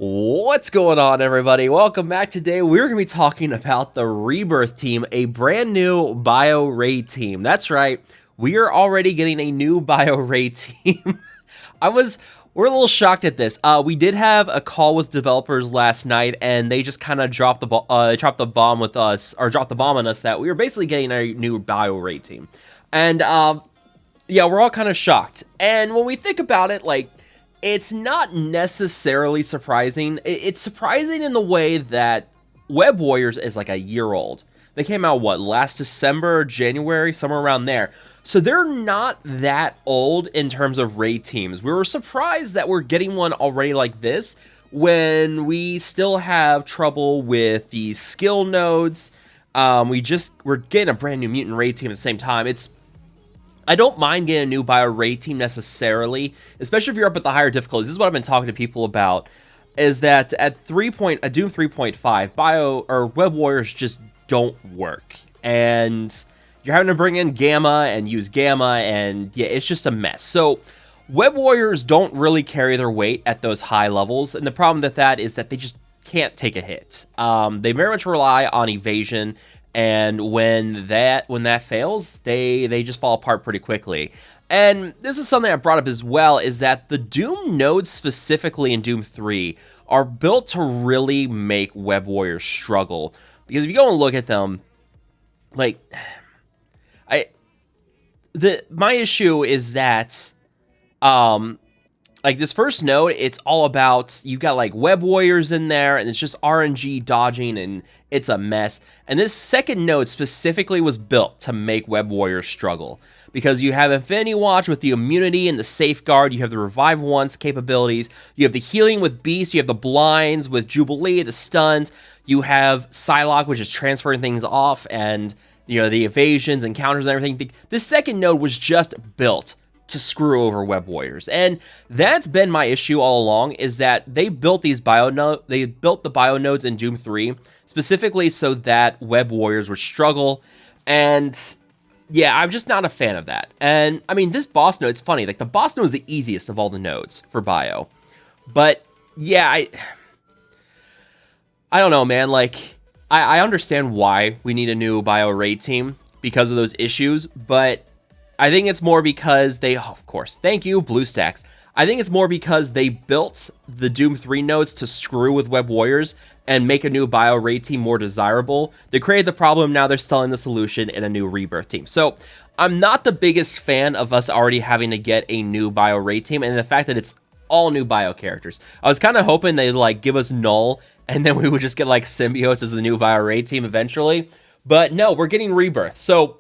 What's going on, everybody? Welcome back. Today we're going to be talking about the Rebirth team, a brand new bio raid team. That's right, we are already getting a new bio raid team. We're a little shocked at this. We did have a call with developers last night, and they just kind of dropped the bomb on us that we were basically getting a new bio raid team. And yeah, we're all kind of shocked. And when we think about it, like, it's not necessarily surprising. It's surprising in the way that Web Warriors is like a year old. They came out, what, last December, January, somewhere around there. So they're not that old in terms of raid teams. We were surprised that we're getting one already like this when we still have trouble with the skill nodes. We're getting a brand new mutant raid team at the same time. I don't mind getting a new bio raid team necessarily, especially if you're up at the higher difficulties. This is what I've been talking to people about, is that at Doom 3.5, bio or Web Warriors just don't work. And you're having to bring in Gamma and use Gamma, and yeah, it's just a mess. So Web Warriors don't really carry their weight at those high levels, and the problem with that is that they just can't take a hit. They very much rely on evasion, and when that fails, they just fall apart pretty quickly. And this is something I brought up as well, is that the Doom nodes, specifically in Doom 3, are built to really make Web Warriors struggle. Because if you go and look at them, like, my issue is that, like, this first node, it's all about, you've got like Web Warriors in there, and it's just RNG dodging, and it's a mess. And this second node specifically was built to make Web Warriors struggle, because you have Infinity Watch with the immunity and the safeguard, you have the revive once capabilities, you have the healing with Beast, you have the blinds with Jubilee, the stuns, you have Psylocke, which is transferring things off, and you know, the evasions and counters and everything. This second node was just built to screw over Web Warriors, and that's been my issue all along, is that they built the bio nodes in Doom 3 specifically so that Web Warriors would struggle, and yeah, I'm just not a fan of that. And I mean, this boss node, it's funny, like, the boss node is the easiest of all the nodes for bio, but yeah, I don't know, man. Like, I understand why we need a new bio raid team because of those issues, but I think it's more because of course, thank you, BlueStacks. I think it's more because they built the Doom 3 nodes to screw with Web Warriors and make a new bio raid team more desirable. They created the problem, now they're selling the solution in a new Rebirth team. So I'm not the biggest fan of us already having to get a new bio raid team, and the fact that it's all new bio characters. I was kind of hoping they'd like give us Null, and then we would just get like Symbiotes as the new bio raid team eventually. But no, we're getting Rebirth. So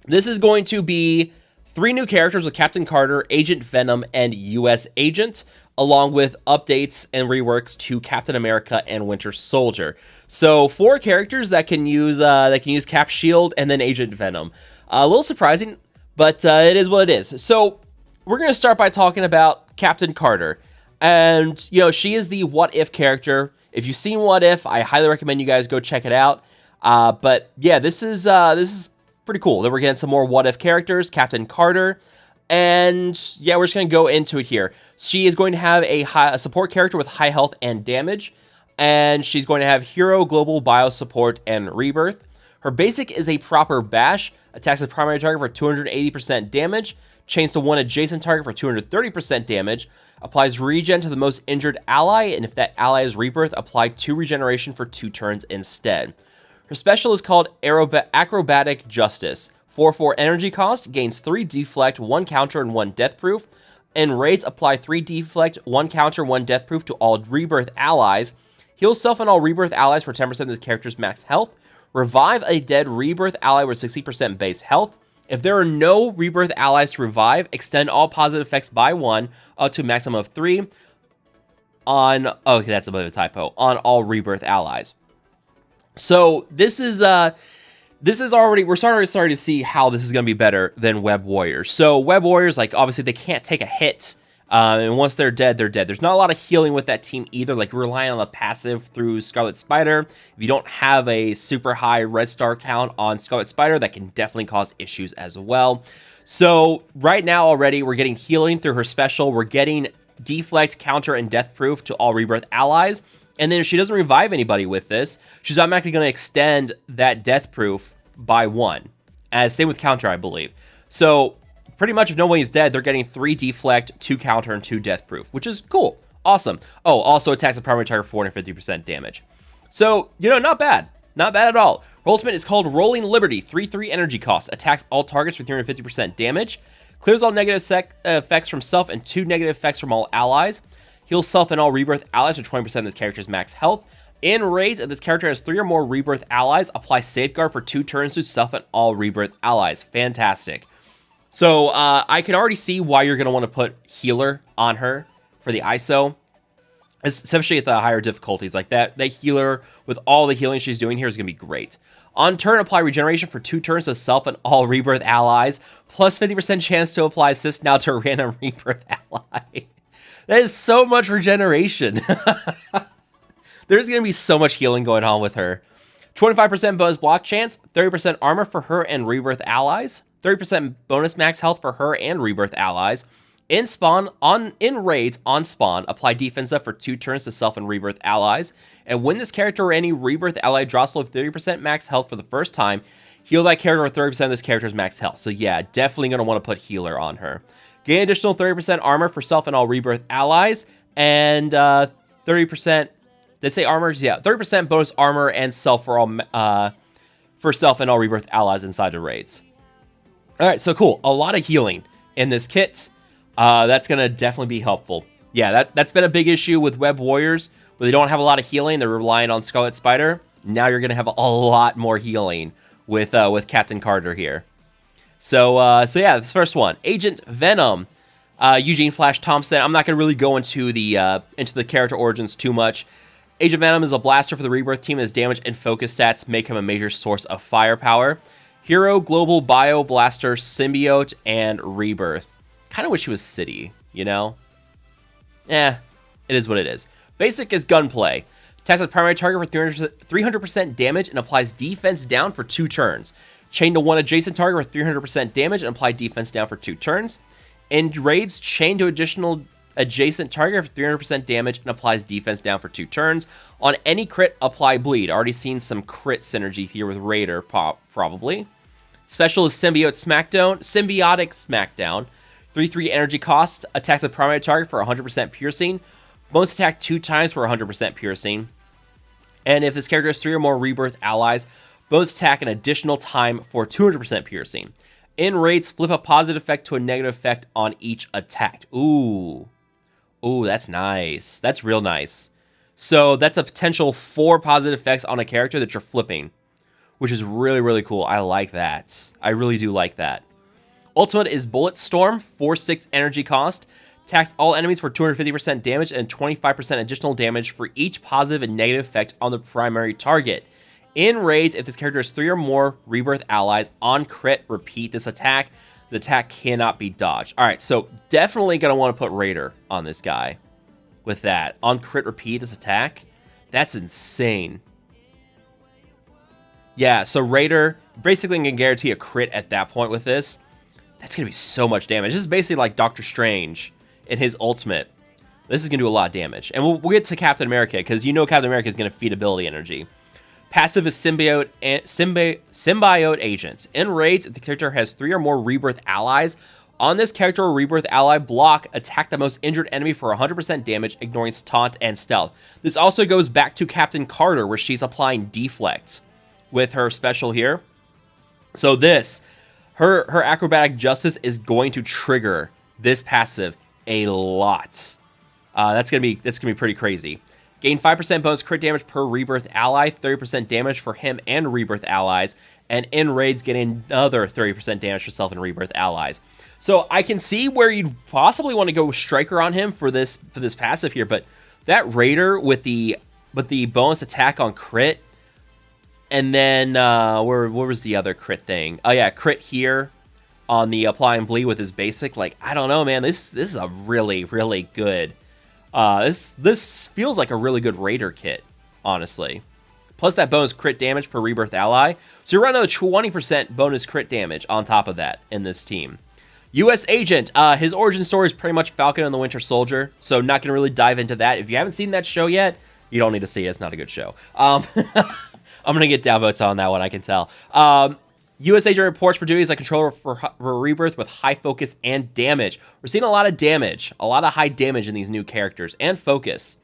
this is going to be 3 new characters with Captain Carter, Agent Venom, and US Agent, along with updates and reworks to Captain America and Winter Soldier. So 4 characters that can use Cap Shield and then Agent Venom. A little surprising, but it is what it is. So we're going to start by talking about Captain Carter. And, you know, she is the What If character. If you've seen What If, I highly recommend you guys go check it out. But yeah, this is pretty cool that we're getting some more What If characters, Captain Carter, and yeah, we're just going to go into it here. She is going to have a support character with high health and damage, and she's going to have Hero, Global, Bio Support, and Rebirth. Her basic is a proper bash, attacks the primary target for 280% damage, chains to one adjacent target for 230% damage, applies regen to the most injured ally, and if that ally is Rebirth, apply 2 regeneration for 2 turns instead. Her special is called Acrobatic Justice. 4/4 energy cost, gains 3 deflect, 1 counter, and 1 death proof. In raids, apply 3 deflect, 1 counter, 1 death proof to all Rebirth allies. Heal self and all Rebirth allies for 10% of this character's max health. Revive a dead Rebirth ally with 60% base health. If there are no Rebirth allies to revive, extend all positive effects by 1 up to a maximum of 3 on... okay, that's a bit of a typo. On all Rebirth allies. So this is already, we're starting to see how this is going to be better than Web Warriors. So Web Warriors, like, obviously they can't take a hit, and once they're dead, they're dead. There's not a lot of healing with that team either. Like, you're relying on the passive through Scarlet Spider. If you don't have a super high red star count on Scarlet Spider, that can definitely cause issues as well. So right now already, we're getting healing through her special. We're getting deflect, counter, and death proof to all Rebirth allies. And then if she doesn't revive anybody with this, she's automatically going to extend that death proof by 1. Same with counter, I believe. So pretty much if nobody's dead, they're getting 3 deflect, 2 counter, and 2 death proof, which is cool. Awesome. Oh, also attacks the primary target for 450% damage. So, not bad. Not bad at all. Her ultimate is called Rolling Liberty, 3/3 energy cost. Attacks all targets for 350% damage. Clears all negative effects from self and 2 negative effects from all allies. Heals self and all Rebirth allies for 20% of this character's max health. In raids, if this character has 3 or more Rebirth allies, apply Safeguard for 2 turns to self and all Rebirth allies. Fantastic. So I can already see why you're going to want to put Healer on her for the ISO, especially at the higher difficulties like that. That Healer, with all the healing she's doing here, is going to be great. On turn, apply Regeneration for 2 turns to self and all Rebirth allies, plus 50% chance to apply Assist now to a random Rebirth ally. That is so much regeneration. There's going to be so much healing going on with her. 25% bonus block chance, 30% armor for her and Rebirth allies, 30% bonus max health for her and Rebirth allies. In raids on spawn, apply defense up for 2 turns to self and Rebirth allies. And when this character or any Rebirth ally drops below 30% max health for the first time, heal that character with 30% of this character's max health. So yeah, definitely going to want to put Healer on her. Gain additional 30% armor for self and all Rebirth allies, and 30%. Did I say armors? Yeah, 30% bonus armor and self for all for self and all Rebirth allies inside the raids. All right, so cool. A lot of healing in this kit. That's gonna definitely be helpful. Yeah, that's been a big issue with Web Warriors, where they don't have a lot of healing. They're relying on Scarlet Spider. Now you're gonna have a lot more healing with Captain Carter here. So yeah, this first one, Agent Venom, Eugene Flash Thompson. I'm not gonna really go into the character origins too much. Agent Venom is a blaster for the Rebirth team. His damage and focus stats make him a major source of firepower. Hero, Global, Bio, Blaster, Symbiote, and Rebirth. Kind of wish he was City, it is what it is. Basic is Gunplay. Attacks a primary target for 300% damage and applies defense down for 2 turns. Chain to 1 adjacent target for 300% damage and apply defense down for 2 turns. In raids, chain to additional adjacent target for 300% damage and applies defense down for 2 turns. On any crit, apply bleed. Already seen some crit synergy here with Raider, probably. Special is Symbiotic Smackdown. 3/3 energy cost. Attacks the primary target for 100% piercing. Bonus attack 2 times for 100% piercing. And if this character has 3 or more Rebirth allies, bonus attack an additional time for 200% piercing. In raids, flip a positive effect to a negative effect on each attack. Ooh, that's nice. That's real nice. So that's a potential 4 positive effects on a character that you're flipping, which is really, really cool. I like that. I really do like that. Ultimate is Bullet Storm, 4/6 energy cost. Attacks all enemies for 250% damage and 25% additional damage for each positive and negative effect on the primary target. In raids, if this character has 3 or more Rebirth allies, on crit, repeat this attack. The attack cannot be dodged. All right, so definitely going to want to put Raider on this guy with that. On crit, repeat this attack. That's insane. Yeah, so Raider basically can guarantee a crit at that point with this. That's going to be so much damage. This is basically like Doctor Strange in his ultimate. This is going to do a lot of damage. And we'll get to Captain America, because Captain America is going to feed ability energy. Passive is Symbiote Agent. In raids, if the character has 3 or more Rebirth allies, on this character or Rebirth ally block, attack the most injured enemy for 100% damage, ignoring taunt and stealth. This also goes back to Captain Carter, where she's applying deflect with her special here. So her acrobatic justice is going to trigger this passive a lot. That's gonna be pretty crazy. Gain 5% bonus crit damage per Rebirth ally, 30% damage for him and Rebirth allies, and in raids get another 30% damage for self and Rebirth allies. So I can see where you'd possibly want to go Striker on him for this passive here, but that Raider with the bonus attack on crit. And then, where was the other crit thing? Oh yeah, crit here on the apply and bleed with his basic. Like, I don't know, man. This is a really, really good. This feels like a really good Raider kit, honestly. Plus that bonus crit damage per Rebirth ally. So you're running another 20% bonus crit damage on top of that in this team. U.S. Agent, his origin story is pretty much Falcon and the Winter Soldier, so not going to really dive into that. If you haven't seen that show yet, you don't need to see it. It's not a good show. I'm going to get downvotes on that one, I can tell. U.S. Agent reports for duty as a controller for Rebirth with high focus and damage. We're seeing a lot of damage, a lot of high damage in these new characters, and focus.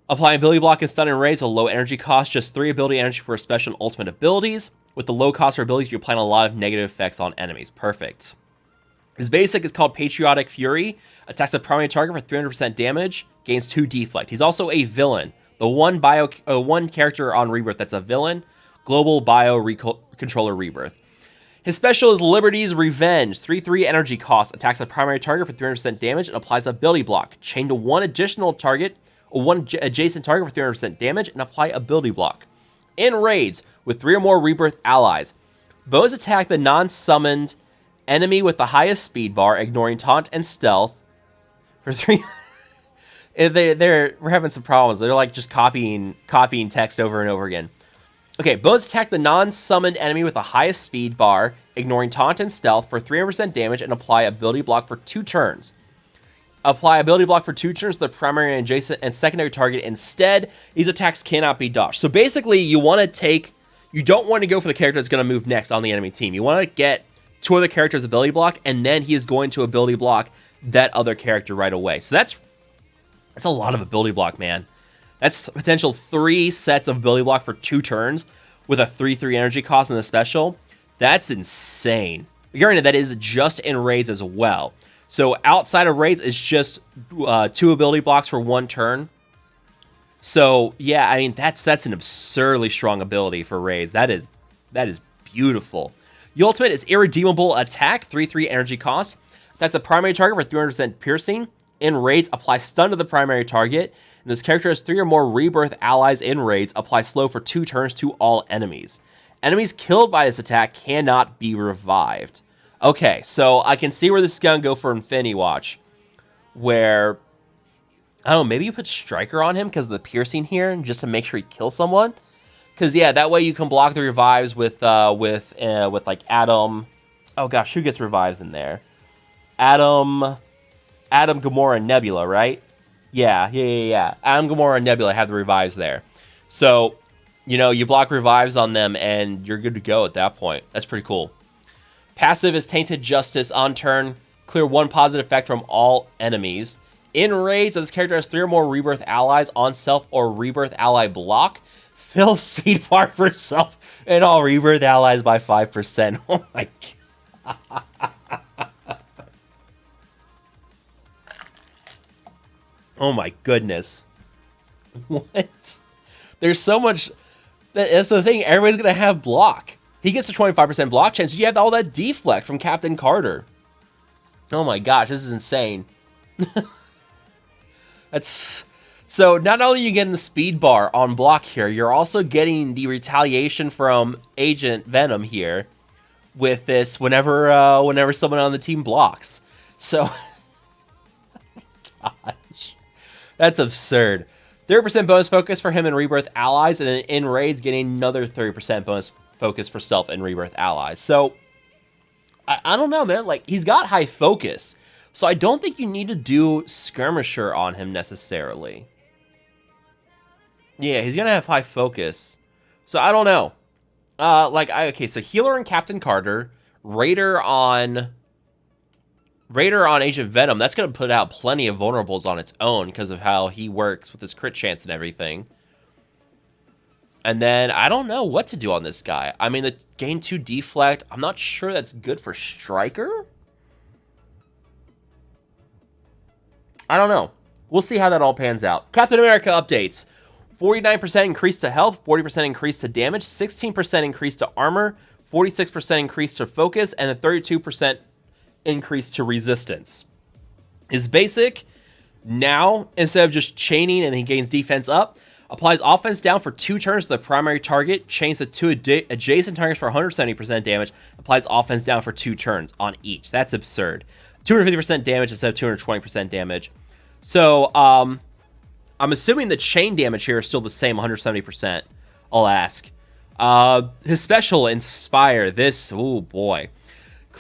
Applying ability block and stun and raise, a low energy cost, just 3 ability energy for special and ultimate abilities. With the low cost for abilities, you apply a lot of negative effects on enemies. Perfect. His basic is called Patriotic Fury. Attacks the primary target for 300% damage. Gains 2 deflect. He's also a villain. The one character on Rebirth that's a villain. Global Bio Controller Rebirth. His special is Liberty's Revenge. 3/3 energy cost. Attacks the primary target for 300% damage and applies ability block. Chain to one additional target or one adjacent target for 300% damage and apply ability block. In raids with 3 or more Rebirth allies. Bonus attack the non-summoned enemy with the highest speed bar, ignoring taunt and stealth for 3. We're having some problems. They're like just copying text over and over again. Okay, bonus attack the non-summoned enemy with the highest speed bar, ignoring taunt and stealth for 300% damage and apply ability block for 2 turns. Apply ability block for 2 turns to the primary and adjacent and secondary target. Instead, these attacks cannot be dodged. So basically, you don't want to go for the character that's going to move next on the enemy team. You want to get 2 other characters ability block, and then he is going to ability block that other character right away. So that's a lot of ability block, man. That's potential 3 sets of ability block for 2 turns with a 3/3 energy cost in the special. That's insane. Granted, that is just in raids as well. So outside of raids, it's just 2 ability blocks for 1 turn. So yeah, I mean that's an absurdly strong ability for raids. That is beautiful. The ultimate is Irredeemable Attack, 3/3 energy cost. That's a primary target for 300% piercing. In raids, apply stun to the primary target. And this character has 3 or more Rebirth allies in raids. Apply slow for 2 turns to all enemies. Enemies killed by this attack cannot be revived. Okay, so I can see where this is going to go for Infinity Watch. Where, I don't know, maybe you put Striker on him because of the piercing here, just to make sure he kills someone. Because, yeah, that way you can block the revives with like Adam. Oh, gosh, who gets revives in there? Adam, Gamora, and Nebula, right? Yeah. Adam, Gamora, and Nebula have the revives there. So, you block revives on them, and you're good to go at that point. That's pretty cool. Passive is Tainted Justice on turn. Clear 1 positive effect from all enemies. In raids, this character has 3 or more Rebirth allies on self or Rebirth ally block. Fill speed bar for self and all Rebirth allies by 5%. Oh my god. Oh my goodness. What? There's so much. That's the thing. Everybody's going to have block. He gets a 25% block chance. You have all that deflect from Captain Carter. Oh my gosh, this is insane. So not only are you getting the speed bar on block here, you're also getting the retaliation from Agent Venom here with this whenever someone on the team blocks. So, gosh, that's absurd. 30% bonus focus for him and Rebirth allies, and then in raids getting another 30% bonus focus for self and Rebirth allies. So, I don't know, man. Like, he's got high focus, so I don't think you need to do Skirmisher on him necessarily. Yeah, he's gonna have high focus, so I don't know. Okay, so Healer and Captain Carter, Raider on Agent Venom. That's gonna put out plenty of vulnerables on its own because of how he works with his crit chance and everything. And then I don't know what to do on this guy. I mean, the gain 2 deflect. I'm not sure that's good for Striker. I don't know. We'll see how that all pans out. Captain America updates. 49% increase to health, 40% increase to damage, 16% increase to armor, 46% increase to focus, and a 32% increase to resistance. His basic, now, instead of just chaining and he gains defense up, applies offense down for 2 turns to the primary target, chains to 2 adjacent targets for 170% damage, applies offense down for 2 turns on each. That's absurd. 250% damage instead of 220% damage. So, I'm assuming the chain damage here is still the same, 170%. I'll ask. His special, Inspire. This, oh boy.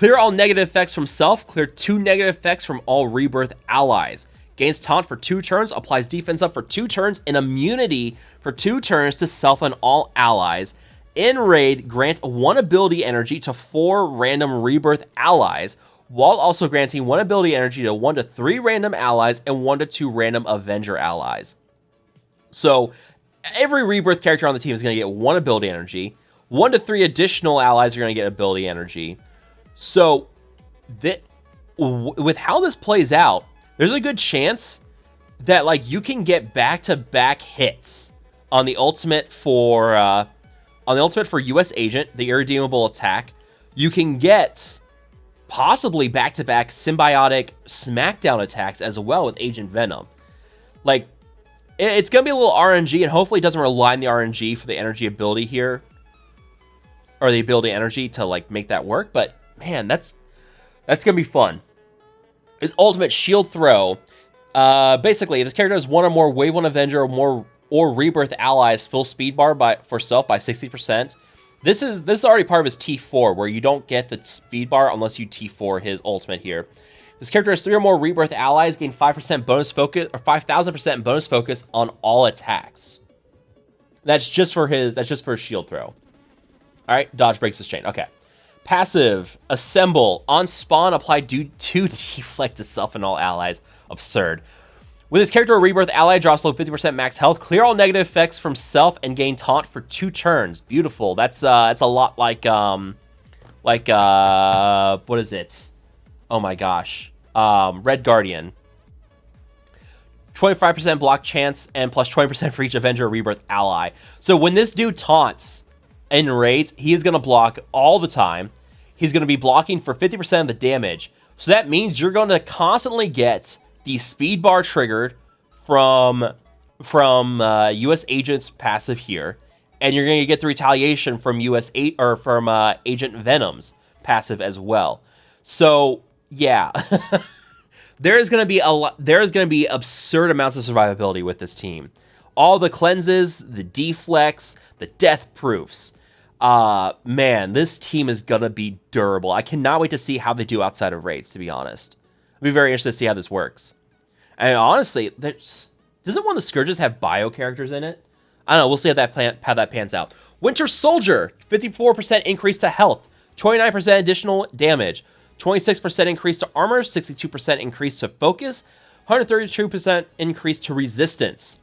Clear all negative effects from self. Clear 2 negative effects from all Rebirth allies. Gains taunt for 2 turns. Applies defense up for 2 turns. And immunity for 2 turns to self and all allies. In raid, grant 1 ability energy to 4 random Rebirth allies, while also granting 1 ability energy to 1 to 3 random allies and 1 to 2 random Avenger allies. So every Rebirth character on the team is going to get 1 ability energy. 1 to 3 additional allies are going to get ability energy. So with how this plays out, there's a good chance that like you can get back-to-back hits on the ultimate for US Agent, the irredeemable attack. You can get possibly back-to-back symbiotic smackdown attacks as well with Agent Venom. Like, it's going to be a little RNG, and hopefully it doesn't rely on the RNG for the energy ability here, or the ability energy to like make that work. But man, that's gonna be fun. His ultimate shield throw. Basically, if this character has 1 or more Wave 1 Avenger or Rebirth allies full speed bar for self by 60%. This is already part of his T4, where you don't get the speed bar unless you T4 his ultimate here. This character has 3 or more Rebirth allies, gain 5% bonus focus, or 5,000% bonus focus on all attacks. That's just for his shield throw. All right, dodge breaks this chain. Okay. Passive, assemble, on spawn, apply 2 deflect to self and all allies. Absurd. With this character, a Rebirth ally drops below 50% max health, clear all negative effects from self, and gain taunt for 2 turns. Beautiful. That's a lot like what is it? Oh my gosh. Red Guardian. 25% block chance and plus 20% for each Avenger or Rebirth ally. So when this dude taunts in raids, he is going to block all the time. He's going to be blocking for 50% of the damage. So that means you're going to constantly get the speed bar triggered from US Agent's passive here, and you're going to get the retaliation from Agent Venom's passive as well. So yeah, there is going to be absurd amounts of survivability with this team. All the cleanses, the deflects, the death proofs. Man, this team is going to be durable. I cannot wait to see how they do outside of raids, to be honest. I'll be very interested to see how this works. And honestly, doesn't one of the Scourges have bio characters in it? I don't know. We'll see how that pans out. Winter Soldier, 54% increase to health, 29% additional damage, 26% increase to armor, 62% increase to focus, 132% increase to resistance.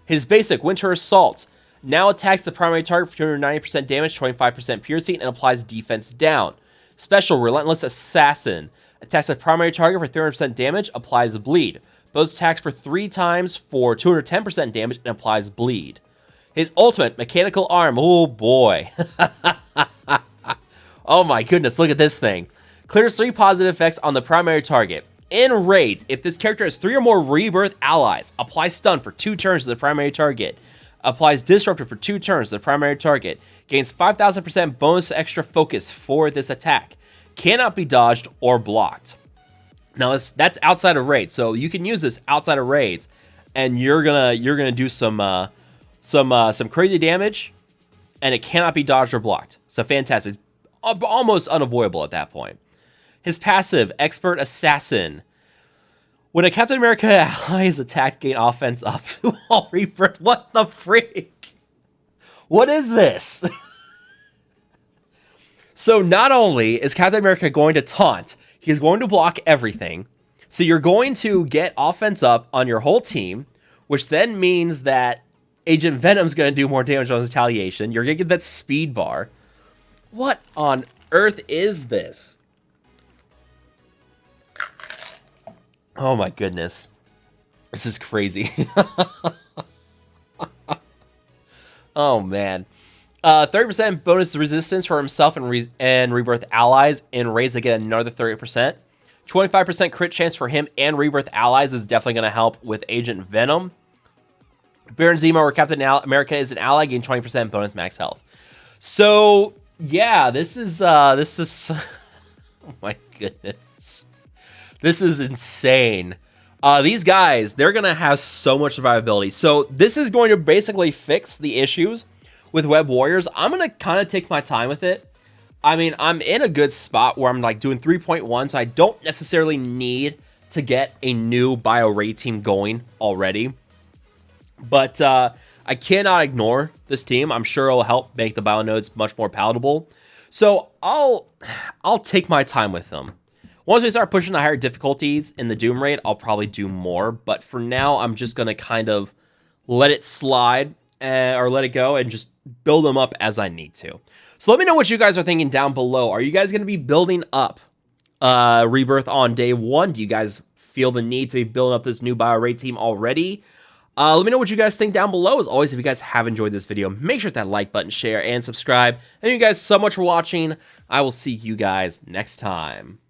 His basic, Winter Assault, now attacks the primary target for 290% damage, 25% piercing, and applies defense down. Special, Relentless Assassin, attacks the primary target for 300% damage, applies bleed. Both attacks for 3 times for 210% damage and applies bleed. His ultimate, Mechanical Arm, oh boy. Oh my goodness, look at this thing. Clears 3 positive effects on the primary target. In raids, if this character has 3 or more Rebirth allies, applies stun for 2 turns to the primary target. Applies Disruptor for 2 turns to the primary target. Gains 5,000% bonus extra focus for this attack. Cannot be dodged or blocked. Now that's outside of raids, so you can use this outside of raids, and you're gonna do some crazy damage, and it cannot be dodged or blocked. So fantastic, almost unavoidable at that point. His passive, Expert Assassin. When a Captain America ally is attacked, gain offense up to all Rebirth. What the freak? What is this? So not only is Captain America going to taunt, he's going to block everything. So you're going to get offense up on your whole team, which then means that Agent Venom's going to do more damage on retaliation. You're going to get that speed bar. What on earth is this? Oh my goodness. This is crazy. Oh man. 30% bonus resistance for himself and Rebirth allies. In raids, they get another 30%. 25% crit chance for him and Rebirth allies is definitely going to help with Agent Venom. Baron Zemo or Captain America is an ally, gain 20% bonus max health. So yeah, this is oh my goodness. This is insane. These guys, they're going to have so much survivability. So this is going to basically fix the issues with Web Warriors. I'm going to kind of take my time with it. I mean, I'm in a good spot where I'm like doing 3.1, so I don't necessarily need to get a new bio raid team going already. But I cannot ignore this team. I'm sure it'll help make the bio nodes much more palatable. So I'll take my time with them. Once we start pushing the higher difficulties in the Doom raid, I'll probably do more. But for now, I'm just going to kind of let it slide or let it go and just build them up as I need to. So let me know what you guys are thinking down below. Are you guys going to be building up Rebirth on day 1? Do you guys feel the need to be building up this new bio raid team already? Let me know what you guys think down below. As always, if you guys have enjoyed this video, make sure to hit that like button, share, and subscribe. Thank you guys so much for watching. I will see you guys next time.